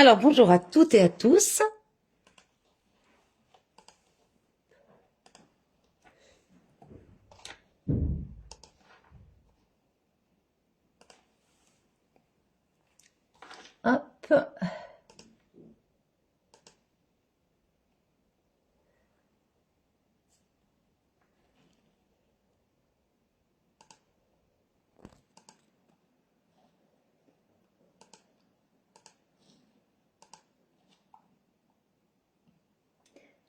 Alors, bonjour à toutes et à tous. Hop.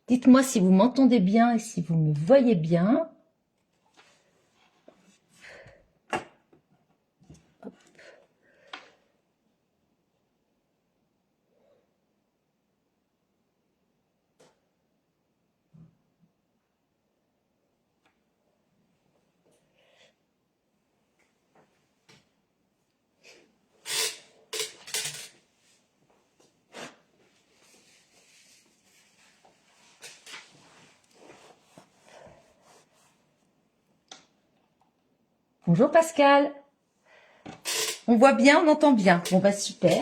Dites-moi si vous m'entendez bien et si vous me voyez bien. Bonjour Pascal. On voit bien, on entend bien. Bon bah super.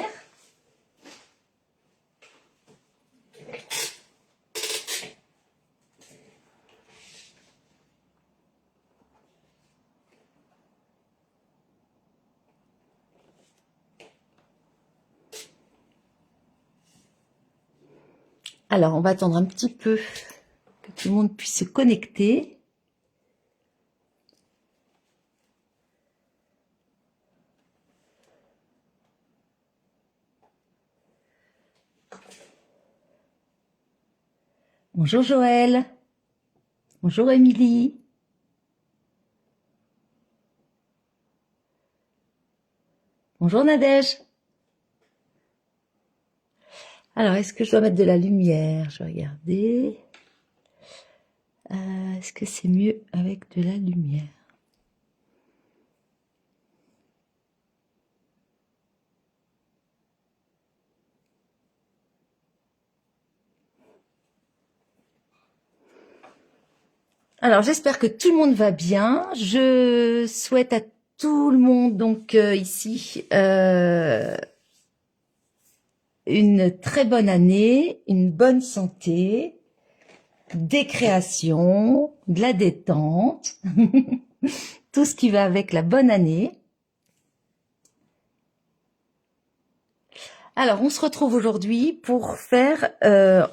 Alors on va attendre un petit peu que tout le monde puisse se connecter. Bonjour Joël. Bonjour Émilie. Bonjour Nadège. Alors, est-ce que je dois mettre de la lumière? Je vais regarder. Est-ce que c'est mieux avec de la lumière? Alors, j'espère que tout le monde va bien. Je souhaite à tout le monde, donc ici, une très bonne année, une bonne santé, des créations, de la détente, tout ce qui va avec la bonne année. Alors, on se retrouve aujourd'hui pour faire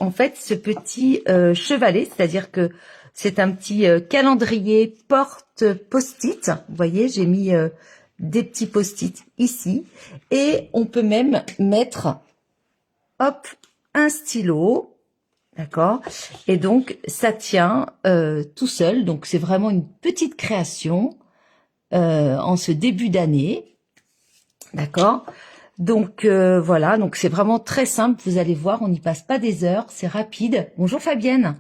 en fait ce petit chevalet, c'est-à-dire que c'est un petit calendrier porte post-it. Vous voyez, j'ai mis des petits post-it ici. Et on peut même mettre, hop, un stylo. D'accord? Et donc, ça tient tout seul. Donc, c'est vraiment une petite création en ce début d'année. D'accord? Donc voilà, donc c'est vraiment très simple, vous allez voir, on n'y passe pas des heures, c'est rapide. Bonjour Fabienne.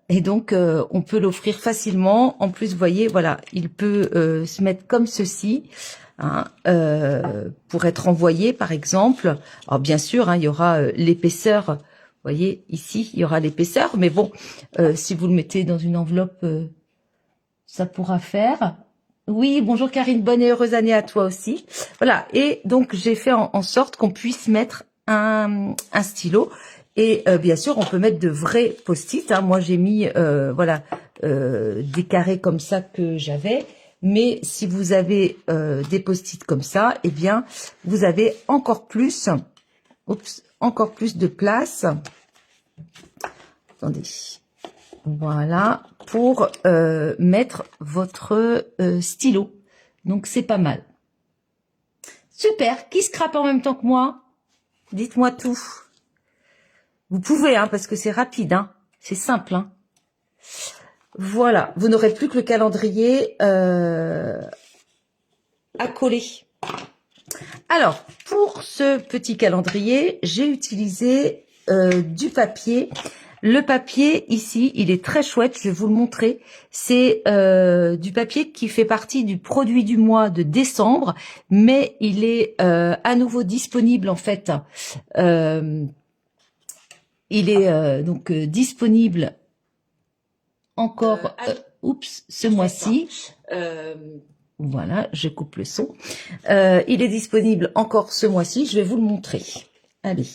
Et donc on peut l'offrir facilement. En plus, vous voyez, voilà, il peut se mettre comme ceci, hein, pour être envoyé par exemple. Alors bien sûr, hein, il y aura l'épaisseur, vous voyez, ici, il y aura l'épaisseur, mais bon, si vous le mettez dans une enveloppe, ça pourra faire. Oui, bonjour Karine, bonne et heureuse année à toi aussi. Voilà, et donc j'ai fait en sorte qu'on puisse mettre un stylo. Et bien sûr, on peut mettre de vrais post-it. Hein. Moi, j'ai mis voilà des carrés comme ça que j'avais. Mais si vous avez des post-it comme ça, eh bien, vous avez encore plus, encore plus de place. Attendez. Voilà, pour mettre votre stylo. Donc, c'est pas mal. Super. Qui scrape en même temps que moi? Dites-moi tout. Vous pouvez, hein, parce que c'est rapide, hein. C'est simple, hein. Voilà. Vous n'aurez plus que le calendrier à coller. Alors, pour ce petit calendrier, j'ai utilisé du papier. Le papier ici, il est très chouette, je vais vous le montrer. C'est du papier qui fait partie du produit du mois de décembre, mais il est à nouveau disponible en fait. Il est donc disponible encore, ce mois-ci. Voilà, je coupe le son. Il est disponible encore ce mois-ci, je vais vous le montrer. Allez.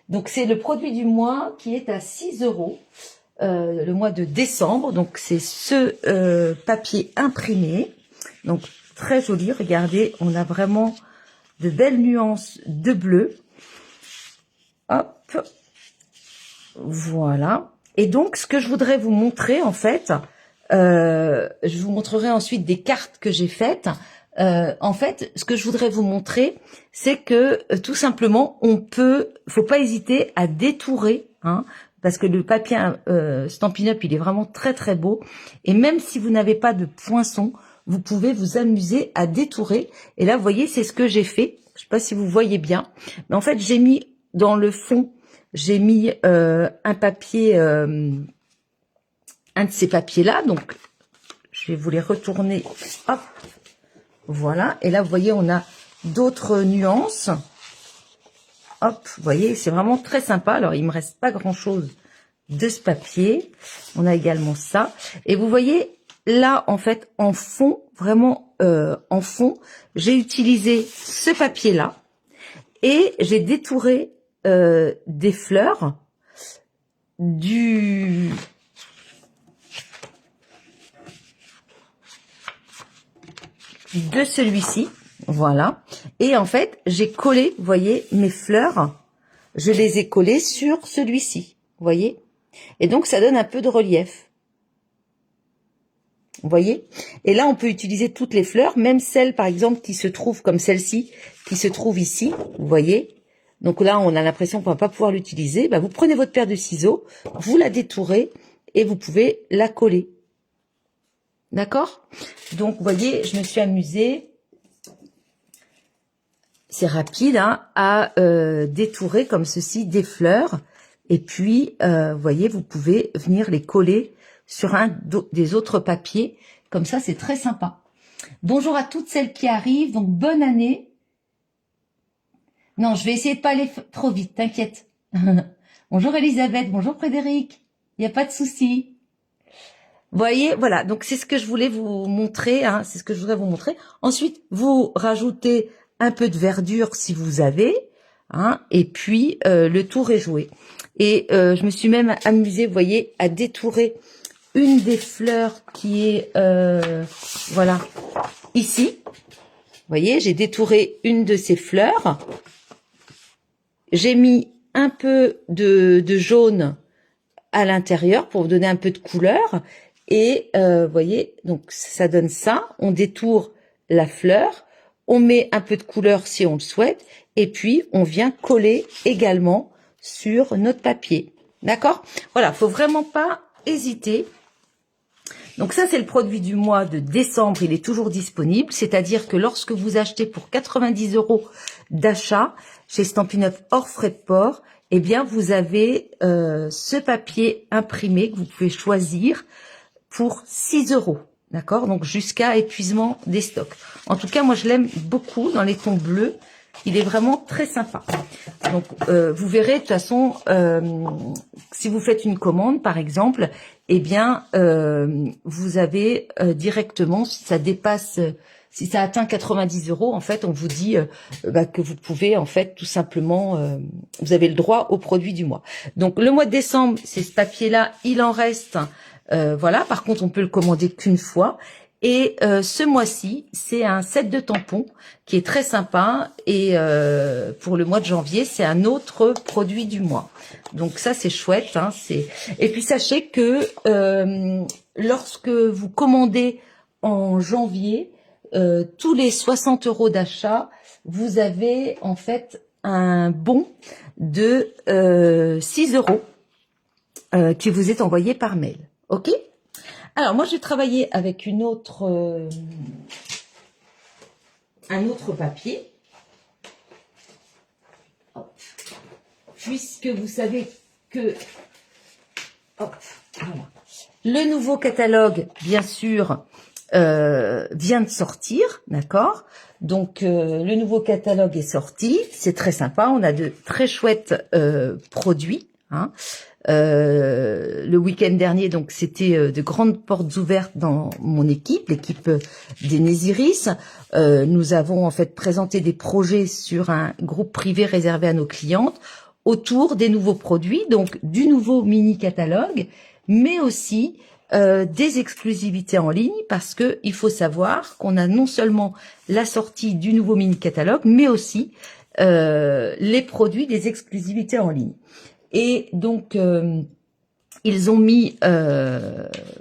Donc, c'est le produit du mois qui est à 6 €, le mois de décembre. Donc, c'est ce papier imprimé. Donc, très joli. Regardez, on a vraiment de belles nuances de bleu. Hop. Voilà. Et donc, ce que je voudrais vous montrer, en fait, je vous montrerai ensuite des cartes que j'ai faites. En fait, ce que je voudrais vous montrer, c'est que tout simplement, faut pas hésiter à détourer, hein, parce que le papier Stampin' Up, il est vraiment très très beau. Et même si vous n'avez pas de poinçon, vous pouvez vous amuser à détourer. Et là, vous voyez, c'est ce que j'ai fait. Je sais pas si vous voyez bien, mais en fait, j'ai mis dans le fond, j'ai mis un papier, un de ces papiers-là. Donc, je vais vous les retourner. Hop. Voilà, et là, vous voyez, on a d'autres nuances. Hop, vous voyez, c'est vraiment très sympa. Alors, il me reste pas grand-chose de ce papier. On a également ça. Et vous voyez, là, en fait, en fond, vraiment en fond, j'ai utilisé ce papier-là. Et j'ai détouré des fleurs de celui-ci, voilà. Et en fait, j'ai collé, vous voyez, mes fleurs, je les ai collées sur celui-ci, vous voyez. Et donc, ça donne un peu de relief. Vous voyez. Et là, on peut utiliser toutes les fleurs, même celles, par exemple, qui se trouvent comme celle-ci, qui se trouve ici, vous voyez. Donc là, on a l'impression qu'on va pas pouvoir l'utiliser. Bah, vous prenez votre paire de ciseaux, vous la détourez et vous pouvez la coller. D'accord? Donc, vous voyez, je me suis amusée, c'est rapide, hein, à détourer comme ceci des fleurs. Et puis, vous voyez, vous pouvez venir les coller sur des autres papiers. Comme ça, c'est très sympa. Bonjour à toutes celles qui arrivent. Donc, bonne année. Non, je vais essayer de pas aller trop vite, t'inquiète. Bonjour Elisabeth, bonjour Frédéric. Il n'y a pas de souci. Vous voyez, voilà, donc c'est ce que je voulais vous montrer, hein, c'est ce que je voudrais vous montrer. Ensuite, vous rajoutez un peu de verdure si vous avez, hein, et puis le tour est joué. Et je me suis même amusée, vous voyez, à détourer une des fleurs qui est, voilà, ici. Vous voyez, j'ai détouré une de ces fleurs. J'ai mis un peu de jaune à l'intérieur pour vous donner un peu de couleur. Et vous voyez, donc ça donne ça. On détourne la fleur, on met un peu de couleur si on le souhaite, et puis on vient coller également sur notre papier. D'accord? Voilà, faut vraiment pas hésiter. Donc ça, c'est le produit du mois de décembre. Il est toujours disponible. C'est-à-dire que lorsque vous achetez pour 90 € d'achat chez Stampin' Up hors frais de port, eh bien, vous avez ce papier imprimé que vous pouvez choisir pour 6 €. D'accord? Donc, jusqu'à épuisement des stocks. En tout cas, moi, je l'aime beaucoup dans les tons bleus. Il est vraiment très sympa. Donc, vous verrez, de toute façon, si vous faites une commande, par exemple, eh bien, vous avez directement, si ça dépasse, si ça atteint 90 €, en fait, on vous dit que vous pouvez, en fait, tout simplement, vous avez le droit au produit du mois. Donc, le mois de décembre, c'est ce papier-là, il en reste, voilà. Par contre, on peut le commander qu'une fois. Et ce mois-ci, c'est un set de tampons qui est très sympa. Et pour le mois de janvier, c'est un autre produit du mois. Donc ça, c'est chouette. Hein, et puis sachez que lorsque vous commandez en janvier, tous les 60 € d'achat, vous avez en fait un bon de 6 € qui vous est envoyé par mail. Ok ? Alors, moi, j'ai travaillé avec un autre papier. Hop. Puisque vous savez que... Hop, voilà. Le nouveau catalogue, bien sûr, vient de sortir, d'accord? Donc, le nouveau catalogue est sorti. C'est très sympa. On a de très chouettes produits, hein. le week-end dernier, donc c'était de grandes portes ouvertes dans mon équipe, l'équipe des Nésiris. Nous avons en fait présenté des projets sur un groupe privé réservé à nos clientes autour des nouveaux produits, donc du nouveau mini catalogue, mais aussi des exclusivités en ligne, parce que il faut savoir qu'on a non seulement la sortie du nouveau mini catalogue, mais aussi les produits des exclusivités en ligne. Et donc ils ont mis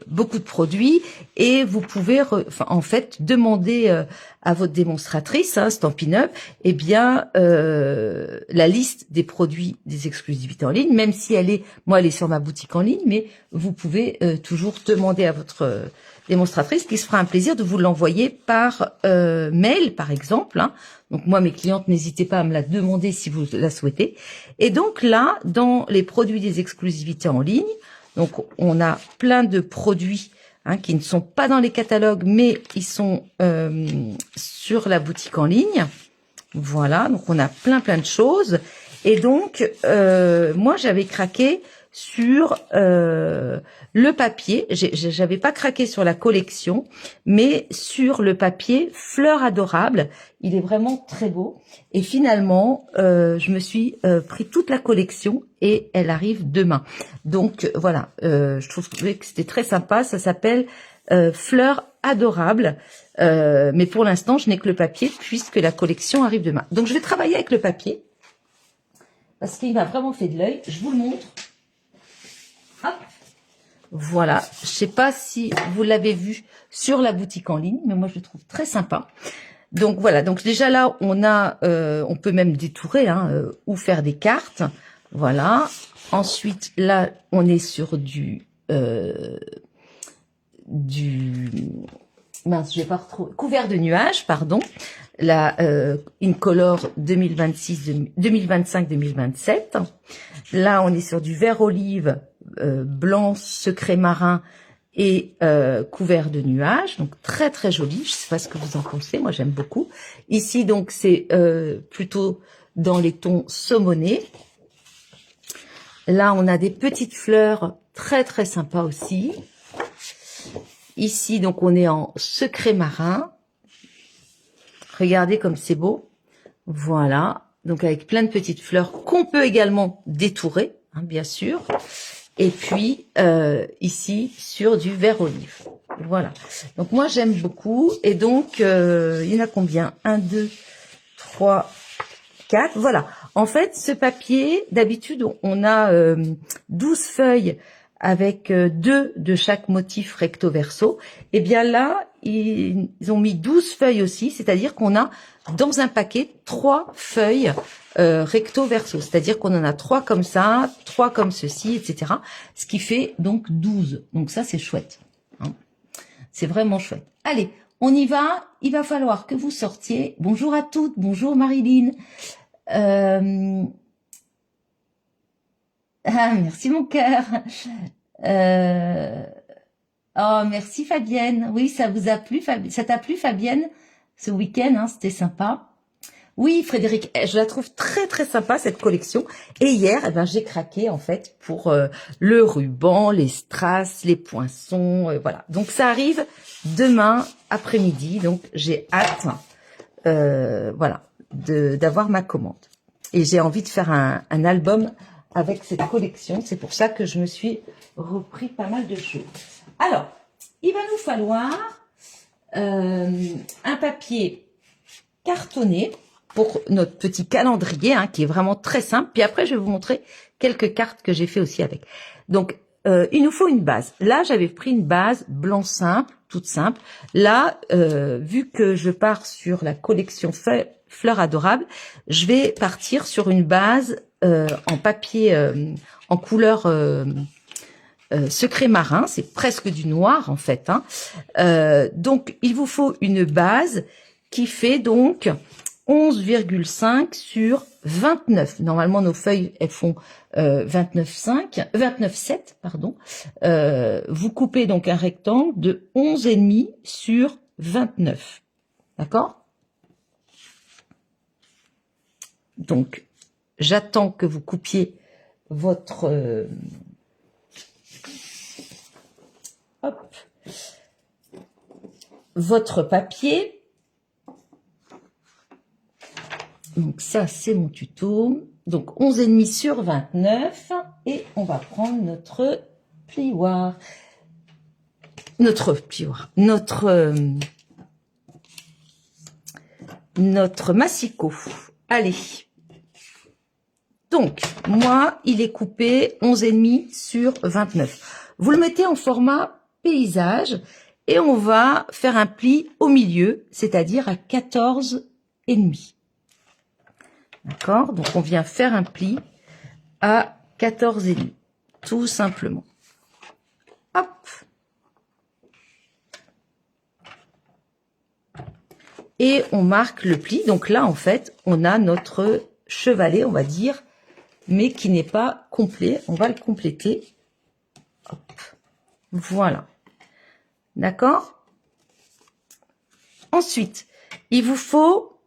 beaucoup de produits, et vous pouvez en fait demander à votre démonstratrice, Stampin' Up, eh bien la liste des produits des exclusivités en ligne, même si elle est sur ma boutique en ligne, mais vous pouvez toujours demander à votre démonstratrice, qui se fera un plaisir de vous l'envoyer par mail, par exemple. Donc moi, mes clientes, n'hésitez pas à me la demander si vous la souhaitez. Et donc là, dans les produits des exclusivités en ligne, donc on a plein de produits qui ne sont pas dans les catalogues, mais ils sont sur la boutique en ligne. Voilà, donc on a plein de choses. Et donc, moi, j'avais craqué sur le papier. J'avais pas craqué sur la collection, mais sur le papier Fleurs Adorables. Il est vraiment très beau. Et finalement, je me suis pris toute la collection, et elle arrive demain. Donc voilà, je trouve que c'était très sympa. Ça s'appelle Fleurs Adorables. Mais pour l'instant, je n'ai que le papier, puisque la collection arrive demain. Donc je vais travailler avec le papier, parce qu'il m'a vraiment fait de l'œil. Je vous le montre. Hop. Voilà. Je sais pas si vous l'avez vu sur la boutique en ligne, mais moi je le trouve très sympa. Donc voilà. Donc déjà là, on peut même détourer ou faire des cartes. Voilà. Ensuite, là, on est sur mince, je vais pas retrouver, couvert de nuages, pardon. La Incolor 2025-2027. Là, on est sur du vert olive, blanc, secret marin et couvert de nuages. Donc très très joli. Je sais pas ce que vous en pensez. Moi, j'aime beaucoup. Ici, donc c'est plutôt dans les tons saumonés. Là, on a des petites fleurs très très sympas aussi. Ici, donc, on est en secret marin. Regardez comme c'est beau. Voilà. Donc, avec plein de petites fleurs qu'on peut également détourer, bien sûr. Et puis, ici, sur du vert olive. Voilà. Donc, moi, j'aime beaucoup. Et donc, il y en a combien? 1, 2, 3, 4. Voilà. En fait, ce papier, d'habitude, on a 12 feuilles avec 2 de chaque motif recto verso. Et bien là, ils ont mis 12 feuilles aussi, c'est-à-dire qu'on a dans un paquet 3 feuilles recto verso, c'est-à-dire qu'on en a 3 comme ça, 3 comme ceci, etc. Ce qui fait donc 12. Donc ça, c'est chouette. C'est vraiment chouette. Allez, on y va. Il va falloir que vous sortiez. Bonjour à toutes. Bonjour Marilyn. Ah, merci mon cœur. Oh, merci Fabienne. Oui, ça vous a plu, ça t'a plu Fabienne, ce week-end, c'était sympa. Oui, Frédéric, je la trouve très très sympa cette collection. Et hier, j'ai craqué en fait pour le ruban, les strass, les poinçons, voilà. Donc ça arrive demain après-midi, donc j'ai hâte, voilà, d'avoir ma commande. Et j'ai envie de faire un album avec cette collection. C'est pour ça que je me suis repris pas mal de choses. Alors, il va nous falloir un papier cartonné pour notre petit calendrier, qui est vraiment très simple. Puis après, je vais vous montrer quelques cartes que j'ai fait aussi avec. Donc, il nous faut une base. Là, j'avais pris une base blanc simple, toute simple. Là, vu que je pars sur la collection Fleurs Adorables, je vais partir sur une base en papier, en couleur secret marin. C'est presque du noir en fait. Donc, il vous faut une base qui fait donc 11,5 sur 29. Normalement, nos feuilles, elles font 29,7, pardon. Vous coupez donc un rectangle de 11,5 sur 29. D'accord? Donc, j'attends que vous coupiez votre votre papier. Donc ça, c'est mon tuto. Donc 11,5 sur 29. Et on va prendre notre plioir. Notre massicot. Allez. Donc, moi, il est coupé 11,5 sur 29. Vous le mettez en format paysage et on va faire un pli au milieu, c'est-à-dire à 14,5. D'accord? Donc, on vient faire un pli à 14,5, tout simplement. Hop! Et on marque le pli. Donc là, en fait, on a notre chevalet, on va dire, mais qui n'est pas complet. On va le compléter. Hop. Voilà. D'accord? Ensuite, il vous faut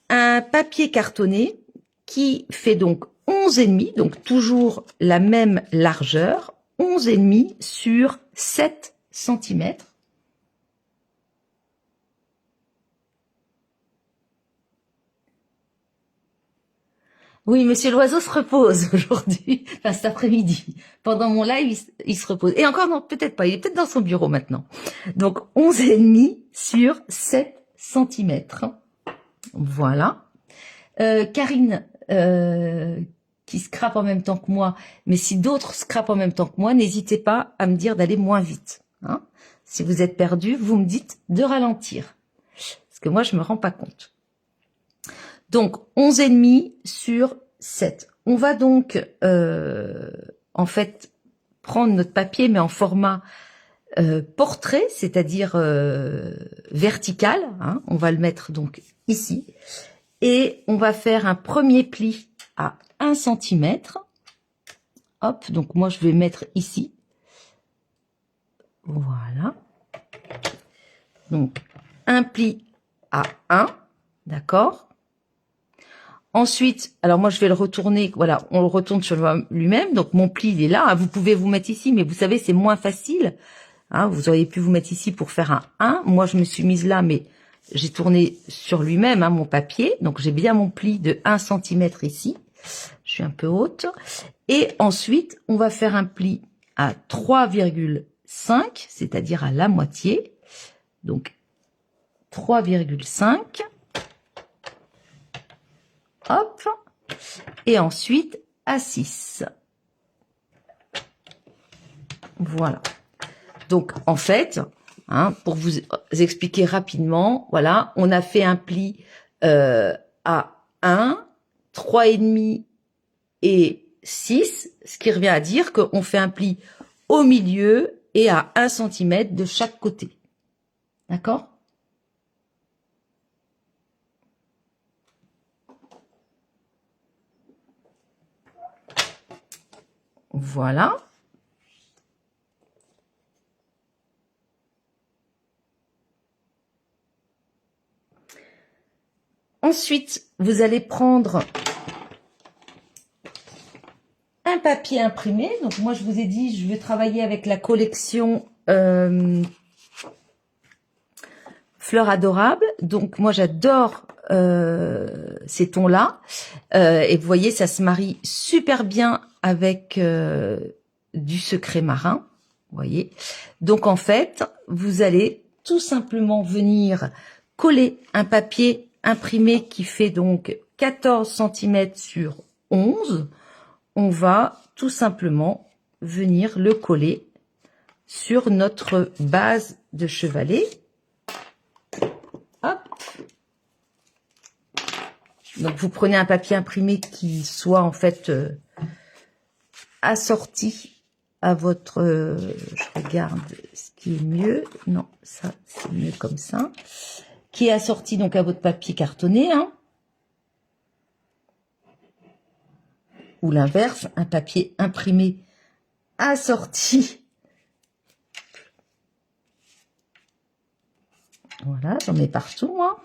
un papier cartonné qui fait donc 11,5, donc toujours la même largeur, 11,5 sur 7 cm. Oui, monsieur l'oiseau se repose aujourd'hui, enfin cet après-midi. Pendant mon live, il se repose. Et encore, non, peut-être pas, il est peut-être dans son bureau maintenant. Donc, 11,5 sur 7 cm. Voilà. Karine, qui scrape en même temps que moi, mais si d'autres scrapent en même temps que moi, n'hésitez pas à me dire d'aller moins vite. Hein. Si vous êtes perdu, vous me dites de ralentir. Parce que moi, je me rends pas compte. Donc, 11,5 sur 7. On va donc, en fait, prendre notre papier, mais en format portrait, c'est-à-dire vertical. Hein. On va le mettre donc ici. Et on va faire un premier pli à 1 cm. Hop, donc moi, je vais mettre ici. Voilà. Donc, un pli à 1, d'accord. Ensuite, alors moi je vais le retourner, voilà, on le retourne sur lui-même, donc mon pli il est là, hein, vous pouvez vous mettre ici, mais vous savez c'est moins facile, hein, vous auriez pu vous mettre ici pour faire un 1, moi je me suis mise là, mais j'ai tourné sur lui-même hein, mon papier, donc j'ai bien mon pli de 1 cm ici, je suis un peu haute, et ensuite on va faire un pli à 3,5, c'est-à-dire à la moitié, donc 3,5, hop, et ensuite à 6. Voilà. Donc, en fait, hein, pour vous expliquer rapidement, voilà, on a fait un pli à 1, 3,5 et 6, ce qui revient à dire qu'on fait un pli au milieu et à 1 cm de chaque côté. D'accord ? Voilà. Ensuite, vous allez prendre un papier imprimé. Donc, moi, je vous ai dit, je vais travailler avec la collection Fleurs adorables. Donc, moi, j'adore ces tons-là. Et vous voyez, ça se marie super bien avec du secret marin. Vous voyez. Donc, en fait, vous allez tout simplement venir coller un papier imprimé qui fait donc 14 cm sur 11. On va tout simplement venir le coller sur notre base de chevalet. Hop. Donc, vous prenez un papier imprimé qui soit en fait assorti à votre... je regarde ce qui est mieux. Non, ça, c'est mieux comme ça. Qui est assorti donc à votre papier cartonné. Hein. Ou l'inverse, un papier imprimé assorti. Voilà, j'en mets partout, moi.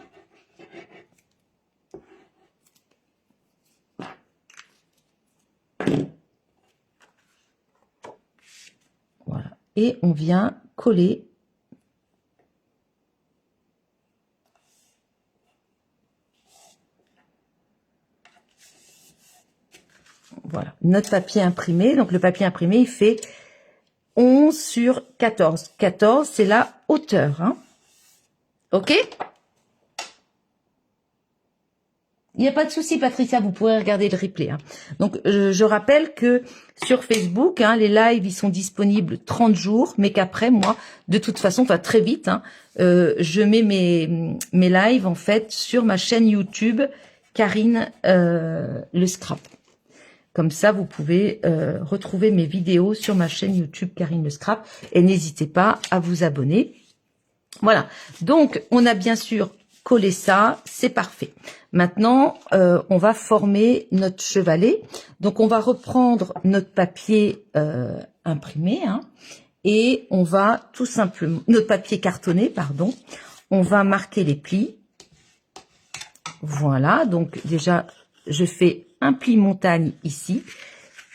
Voilà, et on vient coller voilà notre papier imprimé. Donc le papier imprimé il fait 11 sur 14. 14 c'est la hauteur, hein. Ok? Il n'y a pas de souci, Patricia, vous pourrez regarder le replay, hein. Donc, je rappelle que sur Facebook, hein, les lives, ils sont disponibles 30 jours, mais qu'après, moi, de toute façon, enfin très vite, hein, je mets mes lives, en fait, sur ma chaîne YouTube, Karine le Scrap. Comme ça, vous pouvez retrouver mes vidéos sur ma chaîne YouTube, Karine le Scrap, et n'hésitez pas à vous abonner. Voilà, donc on a bien sûr collé ça, c'est parfait. Maintenant, on va former notre chevalet. Donc on va reprendre notre papier imprimé, hein, et on va tout simplement, notre papier cartonné, pardon, on va marquer les plis. Voilà, donc déjà, je fais un pli montagne ici,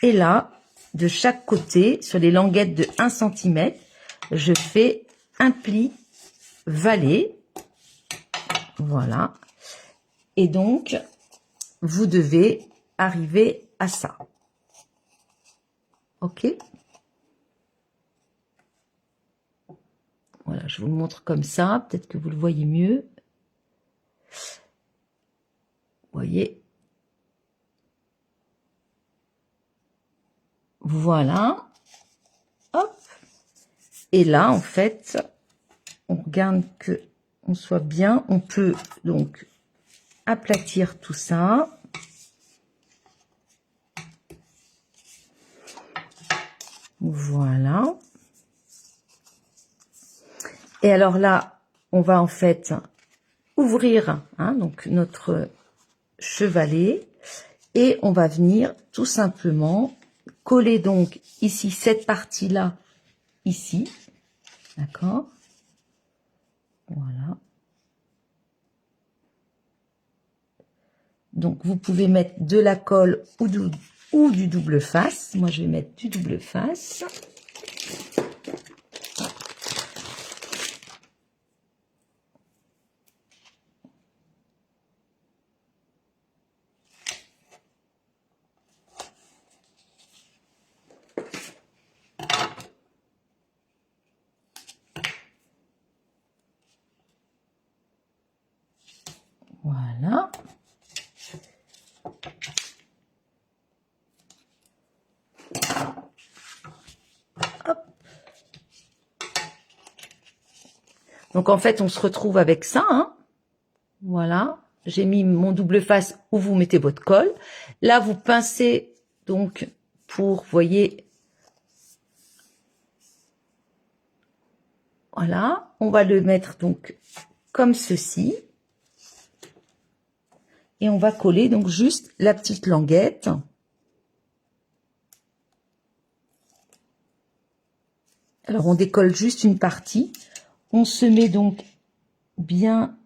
et là, de chaque côté, sur les languettes de 1 cm, je fais un pli vallée. Voilà. Et donc, vous devez arriver à ça. Ok? Voilà, je vous le montre comme ça. Peut-être que vous le voyez mieux. Vous voyez? Voilà. Hop. Et là, en fait, on regarde que on soit bien. On peut donc aplatir tout ça. Voilà. Et alors là, on va en fait ouvrir, hein, donc notre chevalet, et on va venir tout simplement coller donc ici cette partie là ici, d'accord, voilà. Donc vous pouvez mettre de la colle ou du double face. Moi je vais mettre du double face. Voilà. Hop. Donc en fait, on se retrouve avec ça, hein. Voilà. J'ai mis mon double face où vous mettez votre colle. Là, vous pincez donc pour, voyez, voilà. On va le mettre donc comme ceci. Et on va coller donc juste la petite languette. Alors, on décolle juste une partie. On se met donc bien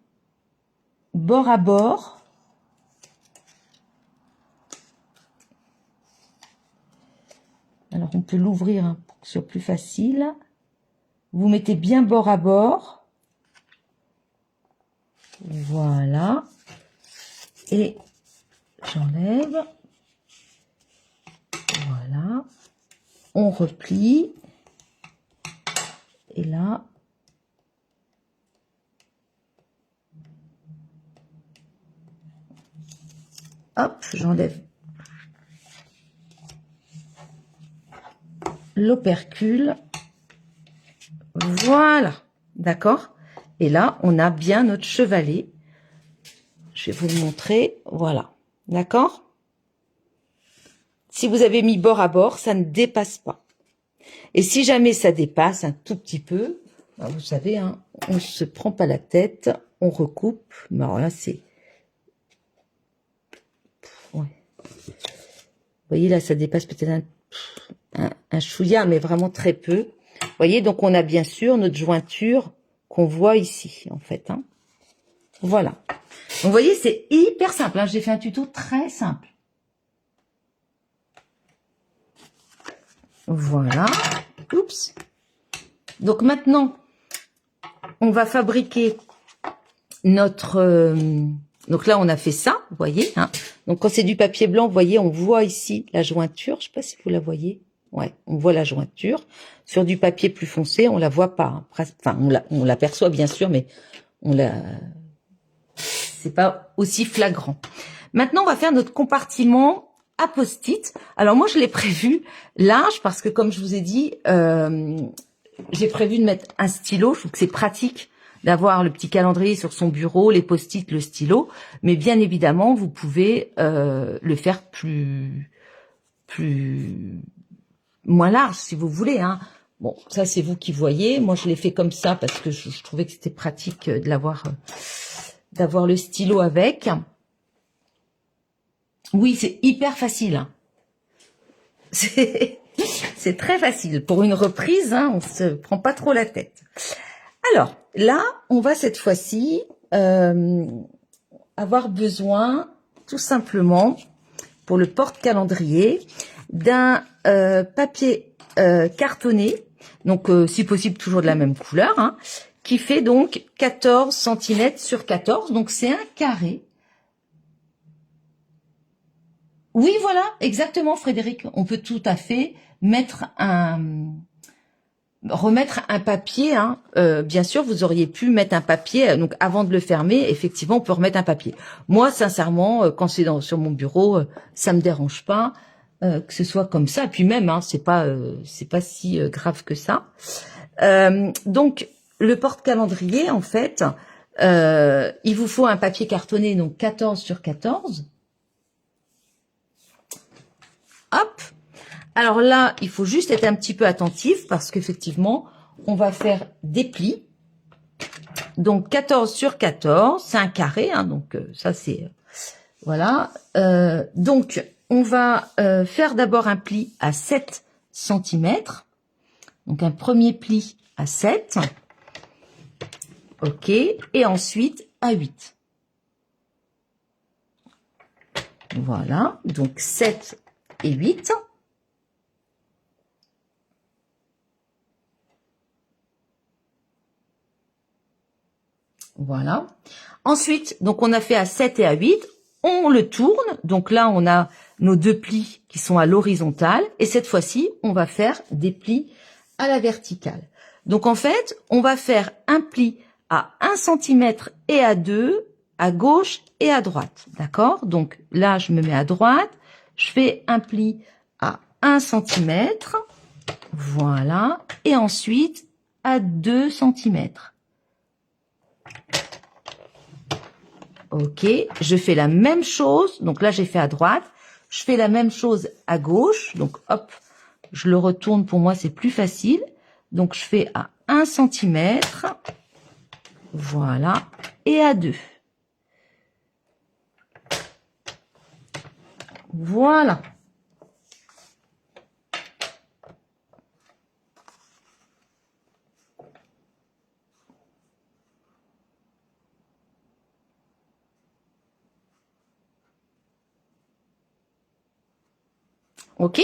bord à bord. Alors, on peut l'ouvrir hein, pour que ce soit plus facile. Vous mettez bien bord à bord. Voilà. Et j'enlève. Voilà. On replie. Et là, hop, j'enlève l'opercule. Voilà, d'accord. Et là, on a bien notre chevalet. Je vais vous le montrer. Voilà, d'accord. Si vous avez mis bord à bord, ça ne dépasse pas. Et si jamais ça dépasse un tout petit peu, ben vous savez, hein, on se prend pas la tête, on recoupe. Mais alors là, c'est... Ouais. Vous voyez, là, ça dépasse peut-être un chouïa, mais vraiment très peu. Vous voyez, donc on a bien sûr notre jointure qu'on voit ici, en fait. Hein. Voilà. Donc, vous voyez, c'est hyper simple. Hein. J'ai fait un tuto très simple. Voilà. Oups. Donc maintenant, on va fabriquer notre... donc là, on a fait ça, vous voyez. Hein. Donc quand c'est du papier blanc, vous voyez, on voit ici la jointure. Je sais pas si vous la voyez. Ouais, on voit la jointure. Sur du papier plus foncé, on la voit pas. Hein. Enfin, on l'aperçoit bien sûr, mais c'est pas aussi flagrant. Maintenant, on va faire notre compartiment à post-it. Alors moi, je l'ai prévu large parce que, comme je vous ai dit, j'ai prévu de mettre un stylo. Je trouve que c'est pratique d'avoir le petit calendrier sur son bureau, les post-it, le stylo. Mais bien évidemment, vous pouvez le faire moins large si vous voulez. Hein. Bon, ça c'est vous qui voyez. Moi, je l'ai fait comme ça parce que je trouvais que c'était pratique de d'avoir le stylo avec. Oui, c'est hyper facile. Hein. C'est très facile. Pour une reprise, hein, on se prend pas trop la tête. Alors, là, on va cette fois-ci avoir besoin, tout simplement, pour le porte-calendrier, d'un papier cartonné, donc si possible toujours de la même couleur, hein, qui fait donc 14 cm sur 14, donc c'est un carré. Oui, voilà, exactement, Frédéric. On peut tout à fait remettre un papier. Hein. Bien sûr, vous auriez pu mettre un papier. Donc, avant de le fermer, effectivement, on peut remettre un papier. Moi, sincèrement, quand c'est sur mon bureau, ça me dérange pas que ce soit comme ça. Et puis même, hein, c'est pas si grave que ça. Donc, le porte-calendrier, en fait, il vous faut un papier cartonné, donc 14 sur 14. Hop. Alors là, il faut juste être un petit peu attentif parce qu'effectivement, on va faire des plis. Donc 14 sur 14, c'est un carré, hein, donc ça c'est voilà. Donc on va faire d'abord un pli à 7 cm. Donc un premier pli à 7. OK, et ensuite à 8. Voilà, donc 7 et 8. Voilà. Ensuite, donc on a fait à 7 et à 8, on le tourne. Donc là, on a nos deux plis qui sont à l'horizontale. Et cette fois-ci, on va faire des plis à la verticale. Donc en fait, on va faire un pli à 1 cm et à 2, à gauche et à droite. D'accord? Donc là, je me mets à droite. Je fais un pli à 1 cm. Voilà. Et ensuite, à 2 cm. OK, je fais la même chose. Donc là, j'ai fait à droite. Je fais la même chose à gauche. Donc, hop, je le retourne. Pour moi, c'est plus facile. Donc, je fais à 1 cm. Voilà. Et à 2. Voilà. OK?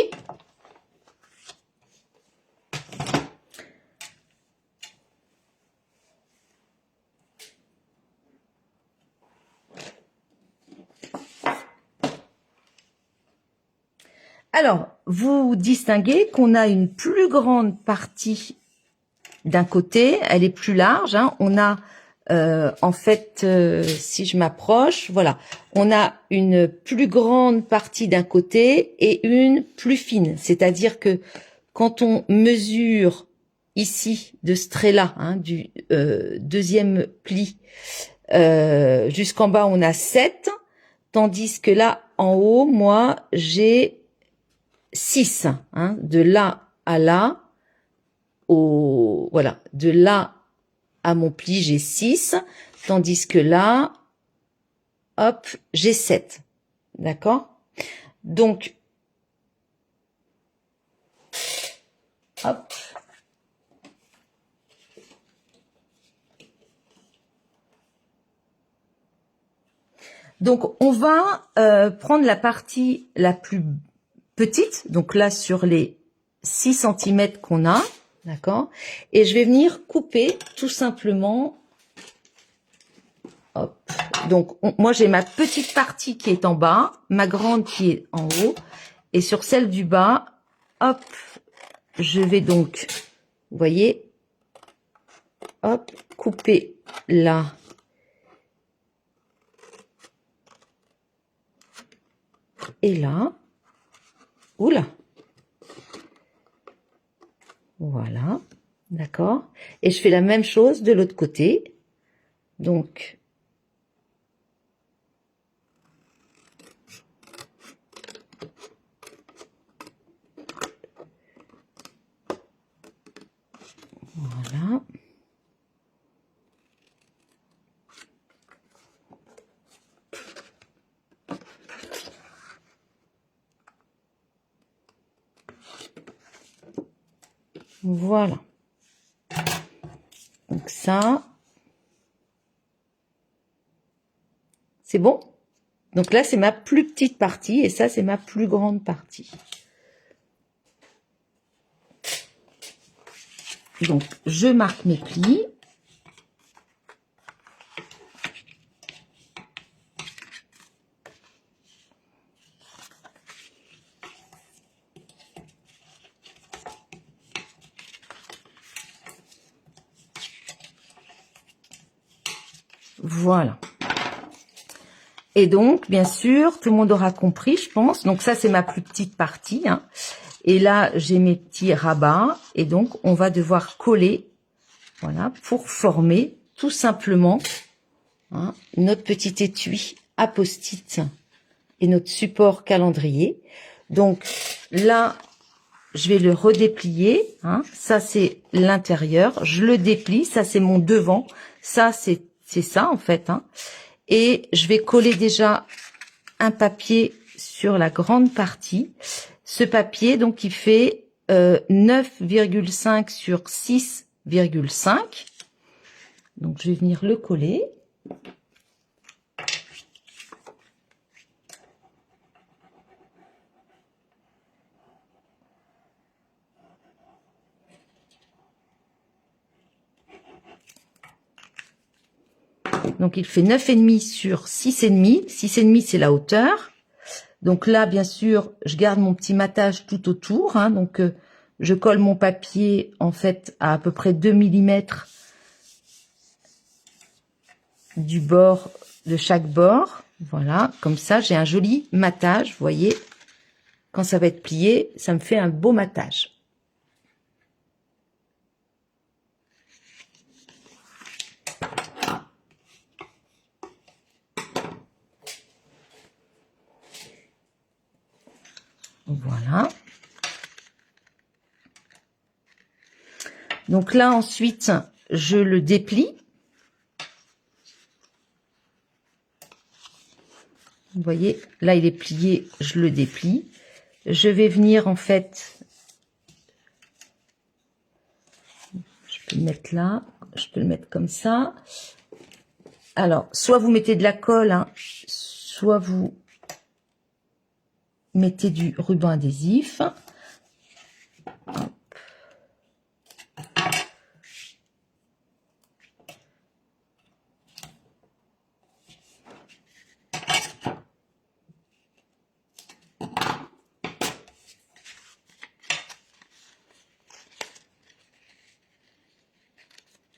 Alors, vous distinguez qu'on a une plus grande partie d'un côté, elle est plus large. Hein. On a, en fait, si je m'approche, voilà, on a une plus grande partie d'un côté et une plus fine. C'est-à-dire que quand on mesure ici de ce trait-là, hein, du deuxième pli, jusqu'en bas, on a 7, tandis que là, en haut, moi, j'ai 6. Hein, de là à là, voilà, de là à mon pli, j'ai 6, tandis que là, hop, j'ai 7. D'accord? Donc, hop. Donc, on va prendre la partie la plus petite, donc là, sur les 6 cm qu'on a, D'accord? Et je vais venir couper tout simplement. Hop. Donc, moi, j'ai ma petite partie qui est en bas, ma grande qui est en haut. Et sur celle du bas, hop, je vais donc, vous voyez, hop, couper là. Et là. Oula. Voilà. D'accord? Et je fais la même chose de l'autre côté. Donc, voilà. Voilà. Donc ça, c'est bon. Donc là, c'est ma plus petite partie et ça, c'est ma plus grande partie. Donc, je marque mes plis. Voilà. Et donc, bien sûr, tout le monde aura compris, je pense. Donc ça, c'est ma plus petite partie. Hein. Et là, j'ai mes petits rabats. Et donc, on va devoir coller, voilà, pour former tout simplement hein, notre petit étui à post-it et notre support calendrier. Donc là, je vais le redéplier. Hein. Ça, c'est l'intérieur. Je le déplie. Ça, c'est mon devant. Ça, c'est ça, en fait. Hein. Et je vais coller déjà un papier sur la grande partie. Ce papier, donc, il fait 9,5 sur 6,5. Donc, je vais venir le coller. Donc, il fait 9,5 sur 6,5. 6,5, c'est la hauteur. Donc là, bien sûr, je garde mon petit matage tout autour. Hein, donc, je colle mon papier, en fait, à peu près 2 mm du bord, de chaque bord. Voilà, comme ça, j'ai un joli matage. Vous voyez, quand ça va être plié, ça me fait un beau matage. Voilà. Donc là, ensuite, je le déplie. Vous voyez, là, il est plié, je le déplie. Je vais venir, en fait, je peux le mettre là, je peux le mettre comme ça. Alors, soit vous mettez de la colle, hein, soit vous mettez du ruban adhésif. Hop.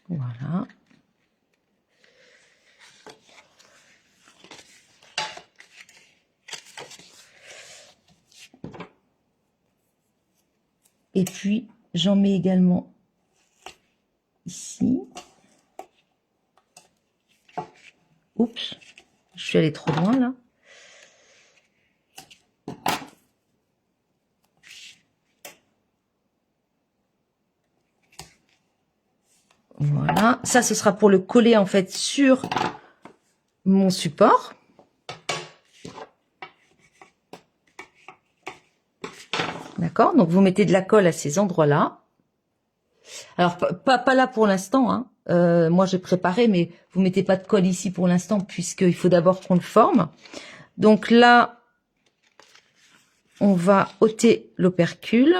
Voilà. Et puis, j'en mets également ici. Oups, je suis allée trop loin là. Voilà, ça ce sera pour le coller en fait sur mon support. D'accord, donc vous mettez de la colle à ces endroits-là. Alors pas là pour l'instant, hein. Moi j'ai préparé, mais vous mettez pas de colle ici pour l'instant puisqu'il faut d'abord qu'on le forme. Donc là, on va ôter l'opercule.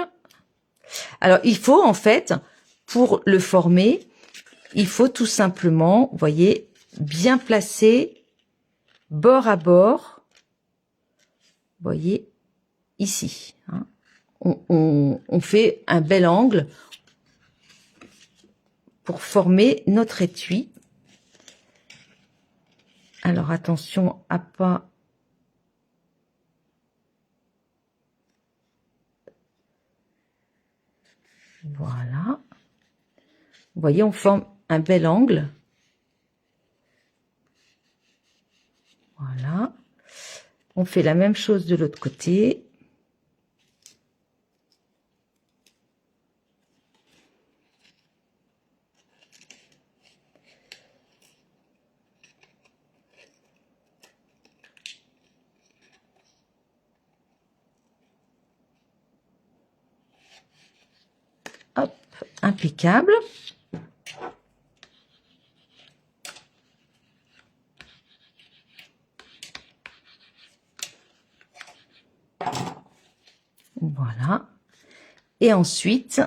Alors il faut en fait pour le former, il faut tout simplement, vous voyez, bien placer bord à bord. Vous voyez, ici. Hein. On fait un bel angle pour former notre étui. Alors, attention à pas... Voilà. Vous voyez, on forme un bel angle. Voilà. On fait la même chose de l'autre côté. Hop, impeccable. Voilà. Et ensuite,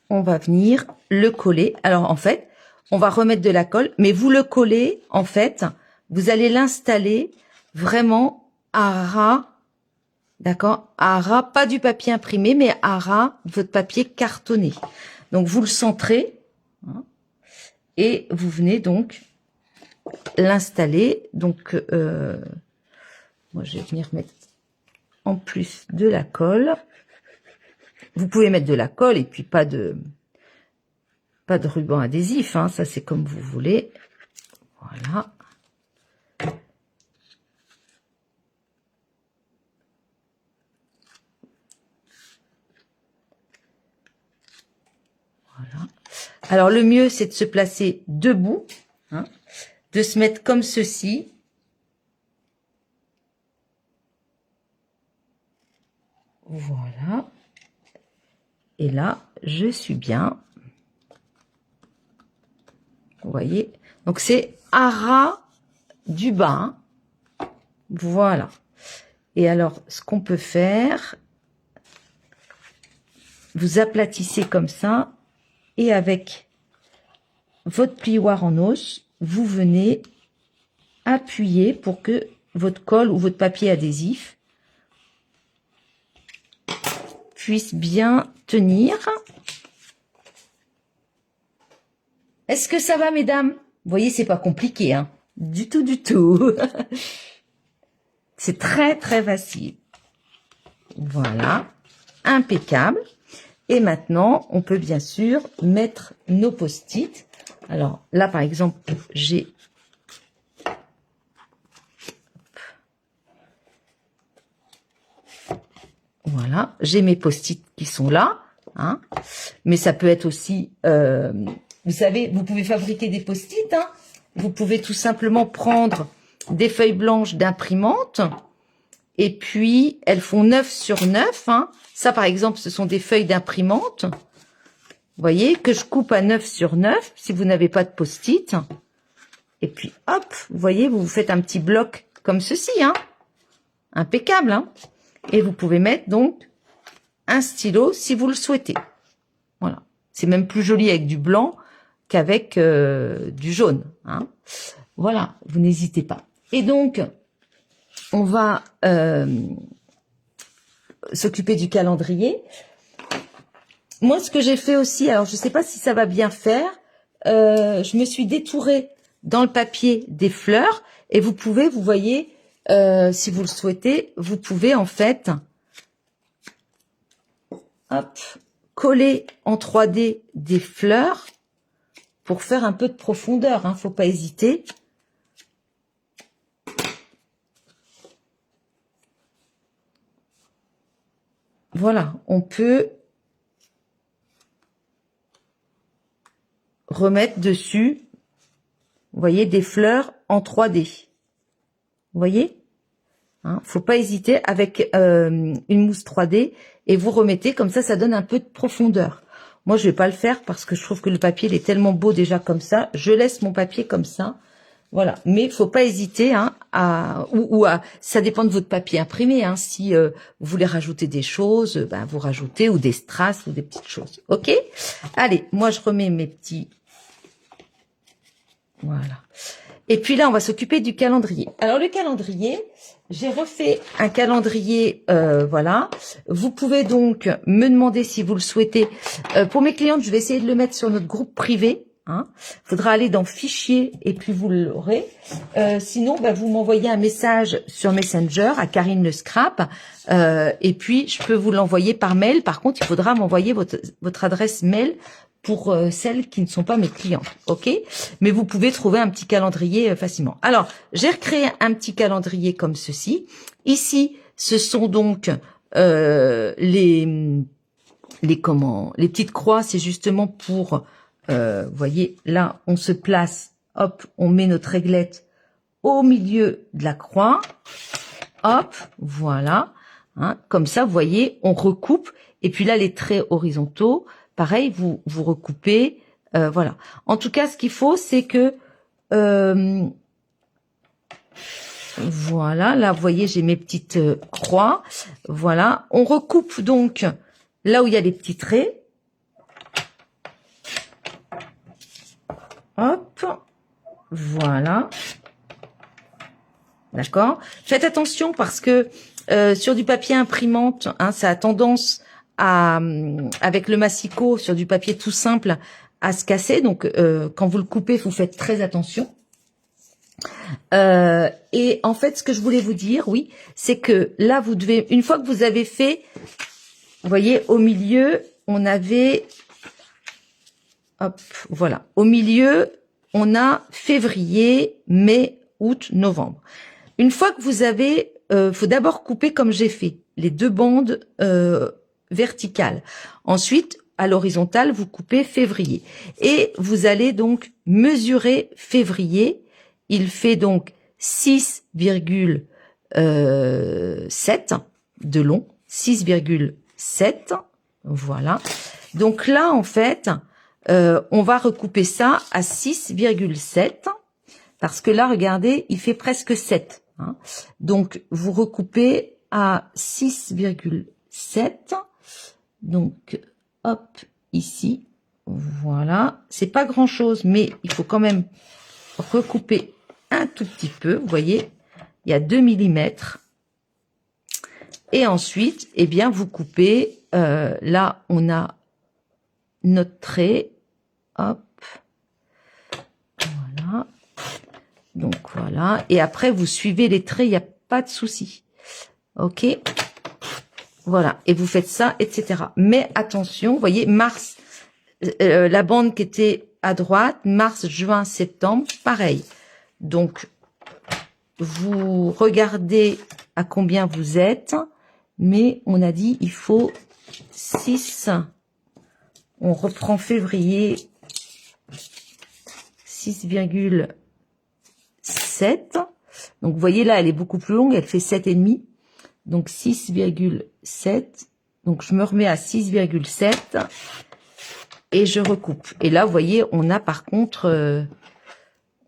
on va venir le coller. Alors, en fait, on va remettre de la colle, mais vous le collez, en fait, vous allez l'installer vraiment à ras, d'accord? À ras, pas du papier imprimé, mais à ras de votre papier cartonné. Donc, vous le centrez, hein, et vous venez donc l'installer. Donc, moi, je vais venir mettre en plus de la colle. Vous pouvez mettre de la colle et puis pas de ruban adhésif, hein, ça c'est comme vous voulez. Voilà. Voilà. Alors le mieux c'est de se placer debout, hein, de se mettre comme ceci. Voilà. Et là, je suis bien. Vous voyez, donc c'est à ras du bas. Hein. Voilà. Et alors, ce qu'on peut faire, vous aplatissez comme ça, et avec votre plioir en os, vous venez appuyer pour que votre colle ou votre papier adhésif puisse bien tenir. Est-ce que ça va, mesdames? Vous voyez, c'est pas compliqué, hein? Du tout, du tout. C'est très, très facile. Voilà. Impeccable. Et maintenant, on peut bien sûr mettre nos post-it. Alors, là, par exemple, j'ai... Voilà, j'ai mes post-it qui sont là. Hein. Mais ça peut être aussi... vous savez, vous pouvez fabriquer des post-it. Hein. Vous pouvez tout simplement prendre des feuilles blanches d'imprimante. Et puis, elles font 9 sur 9. Hein. Ça, par exemple, ce sont des feuilles d'imprimante. Vous voyez, que je coupe à 9 sur 9, si vous n'avez pas de post-it. Et puis, hop, vous voyez, vous vous faites un petit bloc comme ceci. Hein. Impeccable. Hein. Et vous pouvez mettre, donc, un stylo si vous le souhaitez. Voilà. C'est même plus joli avec du blanc qu'avec du jaune. Hein. Voilà, vous n'hésitez pas. Et donc... on va s'occuper du calendrier. Moi, ce que j'ai fait aussi, alors je ne sais pas si ça va bien faire, je me suis détourée dans le papier des fleurs et vous pouvez, vous voyez, si vous le souhaitez, vous pouvez en fait hop, coller en 3D des fleurs pour faire un peu de profondeur. Hein, faut pas hésiter. Voilà, on peut remettre dessus, vous voyez, des fleurs en 3D. Vous voyez, hein, faut pas hésiter avec une mousse 3D et vous remettez comme ça donne un peu de profondeur. Moi, je vais pas le faire parce que je trouve que le papier il est tellement beau déjà comme ça. Je laisse mon papier comme ça, voilà. Mais faut pas hésiter hein, ça dépend de votre papier imprimé. Hein. Si vous voulez rajouter des choses, ben vous rajoutez ou des strass ou des petites choses. Ok. Allez, moi je remets mes petits. Voilà. Et puis là, on va s'occuper du calendrier. Alors le calendrier, j'ai refait un calendrier, voilà. Vous pouvez donc me demander si vous le souhaitez. Pour mes clientes, je vais essayer de le mettre sur notre groupe privé. Hein. Faudra aller dans Fichier et puis vous l'aurez. Sinon, bah, vous m'envoyez un message sur Messenger à Karine Le Scrap. Et puis, je peux vous l'envoyer par mail. Par contre, il faudra m'envoyer votre adresse mail pour celles qui ne sont pas mes clientes, ok? Mais vous pouvez trouver un petit calendrier facilement. Alors, j'ai recréé un petit calendrier comme ceci. Ici, ce sont donc les petites croix, c'est justement pour, vous voyez, là, on se place, hop, on met notre réglette au milieu de la croix, hop, voilà, hein, comme ça, vous voyez, on recoupe, et puis là, les traits horizontaux, pareil, vous recoupez, voilà. En tout cas, ce qu'il faut, c'est que, voilà, là, vous voyez, j'ai mes petites croix, voilà. On recoupe donc là où il y a les petits traits. Hop, voilà. D'accord. Faites attention parce que sur du papier imprimante, hein, ça a tendance à, avec le massicot sur du papier tout simple, à se casser. Donc, quand vous le coupez, vous faites très attention. Et en fait, ce que je voulais vous dire, oui, c'est que là, vous devez, une fois que vous avez fait, vous voyez, au milieu, on avait, hop, voilà, au milieu, on a février, mai, août, novembre. Une fois que vous avez, faut d'abord couper comme j'ai fait, les deux bandes verticales. Ensuite, à l'horizontale, vous coupez février. Et vous allez donc mesurer février. Il fait donc 6,7 de long. 6,7. Voilà. Donc là, en fait, on va recouper ça à 6,7. Parce que là, regardez, il fait presque 7. Hein. Donc, vous recoupez à 6,7. Donc, hop, ici. Voilà. C'est pas grand-chose, mais il faut quand même recouper un tout petit peu. Vous voyez, il y a 2 mm. Et ensuite, eh bien, vous coupez. Là, on a notre trait. Hop. Voilà. Donc, voilà. Et après, vous suivez les traits, il n'y a pas de souci. OK. Voilà. Et vous faites ça, etc. Mais attention, vous voyez, mars, la bande qui était à droite, mars, juin, septembre, pareil. Donc, vous regardez à combien vous êtes, mais on a dit, il faut 6. On reprend février, 6,7. Donc, vous voyez là, elle est beaucoup plus longue, elle fait 7,5. Donc, 6,7. Donc, je me remets à 6,7 et je recoupe. Et là, vous voyez, on a par contre,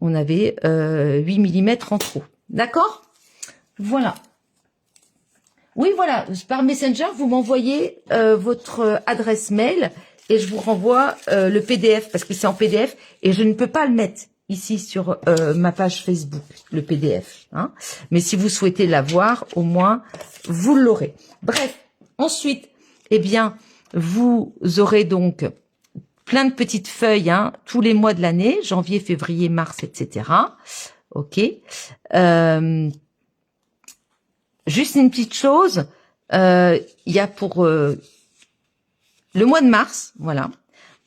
on avait 8 mm en trop. D'accord? Voilà. Oui, voilà. Par Messenger, vous m'envoyez votre adresse mail et je vous renvoie le PDF parce que c'est en PDF et je ne peux pas le mettre ici sur ma page Facebook, le PDF. Hein. Mais si vous souhaitez l'avoir, au moins, vous l'aurez. Bref, ensuite, eh bien, vous aurez donc plein de petites feuilles hein, tous les mois de l'année, janvier, février, mars, etc. OK. Juste une petite chose, il y a pour le mois de mars, voilà.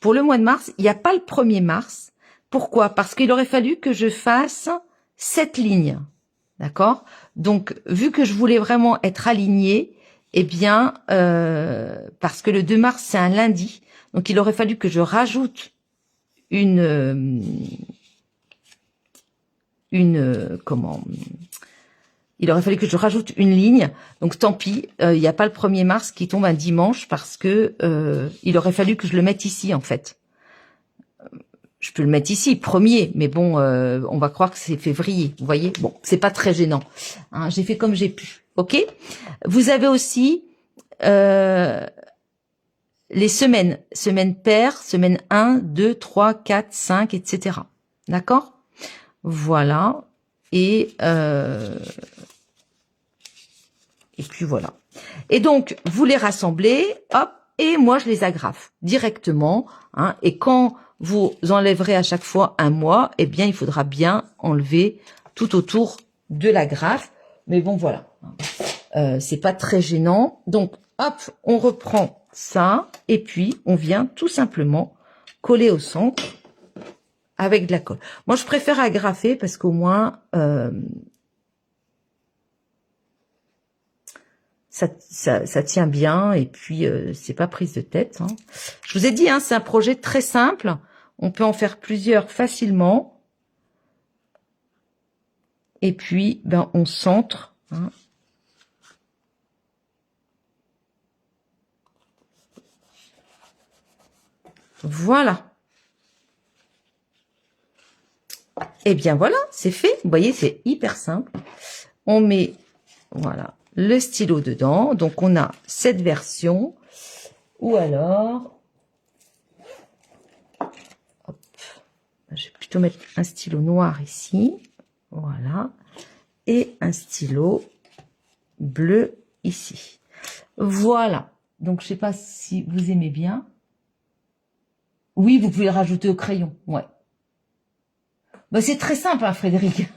Pour le mois de mars, il n'y a pas le 1er mars. Pourquoi? Parce qu'il aurait fallu que je fasse 7 lignes. D'accord? Donc, vu que je voulais vraiment être alignée, eh bien, parce que le 2 mars, c'est un lundi, donc il aurait fallu que je rajoute il aurait fallu que je rajoute une ligne. Donc, tant pis, il n'y a pas le 1er mars qui tombe un dimanche parce que il aurait fallu que je le mette ici, en fait. je peux le mettre ici, 1er, mais bon, on va croire que c'est février, vous voyez. Bon, c'est pas très gênant. Hein, j'ai fait comme j'ai pu, ok. Vous avez aussi les semaines, semaine paire, semaine 1, 2, 3, 4, 5, etc. D'accord? Voilà. Et puis voilà. Et donc, vous les rassemblez, hop, et moi je les agrafe directement. Hein, et quand vous enlèverez à chaque fois un mois, eh bien il faudra bien enlever tout autour de l'agrafe. Mais bon, voilà. C'est pas très gênant. Donc, hop, on reprend ça, et puis on vient tout simplement coller au centre avec de la colle. Moi, je préfère agrafer parce qu'au moins, ça tient bien, et puis c'est pas prise de tête. Hein. Je vous ai dit, hein, c'est un projet très simple. On peut en faire plusieurs facilement. Et puis, ben, on centre. Hein. Voilà. Et bien voilà, c'est fait. Vous voyez, c'est hyper simple. On met, voilà, le stylo dedans. Donc, on a cette version. Ou alors, hop, je vais plutôt mettre un stylo noir ici. Voilà. Et un stylo bleu ici. Voilà. Donc, je sais pas si vous aimez bien. Oui, vous pouvez le rajouter au crayon. Ouais. Bah, c'est très simple, hein, Frédéric.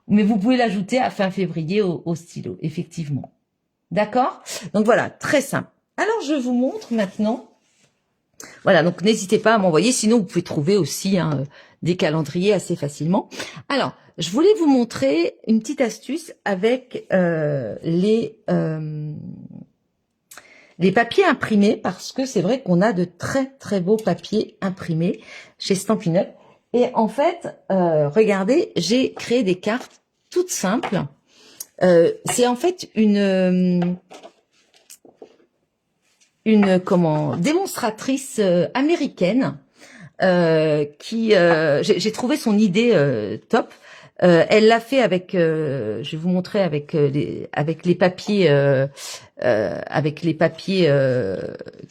Mais vous pouvez l'ajouter à fin février au stylo, effectivement. D'accord? Donc voilà, très simple. Alors, je vous montre maintenant. Voilà, donc n'hésitez pas à m'envoyer. Sinon, vous pouvez trouver aussi hein, des calendriers assez facilement. Alors, je voulais vous montrer une petite astuce avec les papiers imprimés, parce que c'est vrai qu'on a de très très beaux papiers imprimés chez Stampin' Up. Et en fait, regardez, j'ai créé des cartes toutes simples. C'est en fait une démonstratrice américaine qui j'ai trouvé son idée top. Elle l'a fait avec, je vais vous montrer avec les papiers